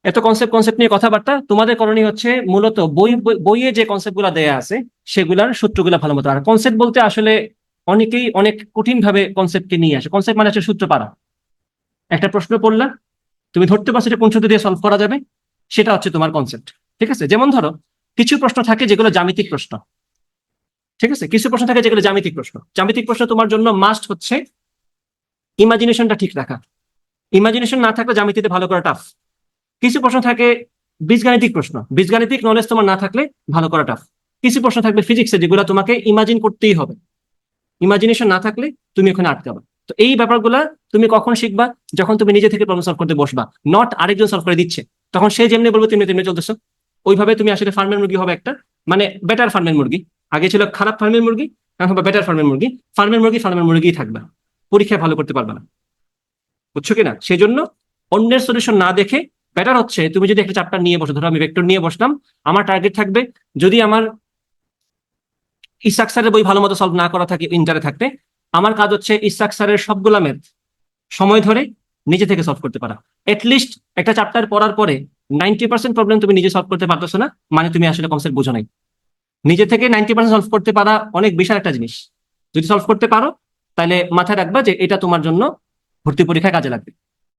এত concept concept নিয়ে কথাবার্তা, তোমাদের করণীয় হচ্ছে মূলত বইয়ে যে কনসেপ্ট গুলা দেয়া আছে সেগুলার সূত্রগুলা ভালো মতো। আর কনসেপ্ট বলতে আসলে অনেকেই অনেক কঠিন ভাবে কনসেপ্টকে নিয়ে আসে। কনসেপ্ট মানে হচ্ছে সূত্র পারা। একটা প্রশ্ন পড়লা, তুমি ধরতে পারছো এটা কোন সূত্র দিয়ে সলভ করা যাবে, সেটা হচ্ছে তোমার কনসেপ্ট। ঠিক আছে? যেমন ধরো কিছু প্রশ্ন থাকে যেগুলো জ্যামিতিক প্রশ্ন। ঠিক আছে? কিছু প্রশ্ন থাকে যেগুলো জ্যামিতিক প্রশ্ন। জ্যামিতিক প্রশ্ন তোমার জন্য মাস্ট হচ্ছে ইমাজিনেশনটা ঠিক রাখা। ইমাজিনেশন না থাকলে জ্যামিতিতে ভালো করা টাফ। কিছু প্রশ্ন থাকে বীজগাণিতিক প্রশ্ন, বীজগাণিতিক নলেজ তোমার না থাকলে ভালো করা টাফ। কিছু প্রশ্ন থাকবে ফিজিক্সে যেগুলো তোমাকে ইমাজিন করতেই হবে। ইমাজিনেশন না থাকলে তুমি ওখানে আটকাবা। তো এই ব্যাপারগুলা তুমি কখন শিখবা? যখন তুমি নিজে থেকে প্রবলেম সলভ করতে বসবা, নট আরেকজন সলভ করে দিচ্ছে। তখন সে যেমনি বলবে তুমি তেমনি চলতেছো। ওইভাবে তুমি আসলে ফার্মের মুরগি হবে একটা, মানে বেটার ফার্মের মুরগি। আগে ছিল খারাপ ফার্মের মুরগি, এখন হবে বেটার ফার্মের মুরগি। ফার্মের মুরগিই থাকবে, পরীক্ষায় ভালো করতে পারবে না। বুঝছো কিনা? সেই জন্য অন্যের সলিউশন না দেখে বেটার হচ্ছে তুমি যদি একটা চ্যাপ্টার নিয়ে বসো, ধরো আমি ভেক্টর নিয়ে বসলাম, আমার টার্গেট থাকবে যদি আমার ইসাক স্যারের বই ভালো মতো সলভ না করা থাকে ইন্টারে থাকতে, আমার কাজ হচ্ছে ইসাক স্যারের সবগুলা ম্যাথ সময় ধরে নিজে থেকে সলভ করতে পারা। এটলিস্ট একটা চ্যাপ্টার পড়ার পরে 90% প্রবলেম তুমি নিজে সলভ করতে পারতেছো না, মানে তুমি আসলে কনসেপ্ট বোঝো নাই। নিজে থেকে 90% সলভ করতে পারা অনেক বিশাল একটা জিনিস। যদি সলভ করতে পারো তাহলে মাথায় রাখবা যে এটা তোমার জন্য ভর্তি পরীক্ষায় কাজে লাগবে।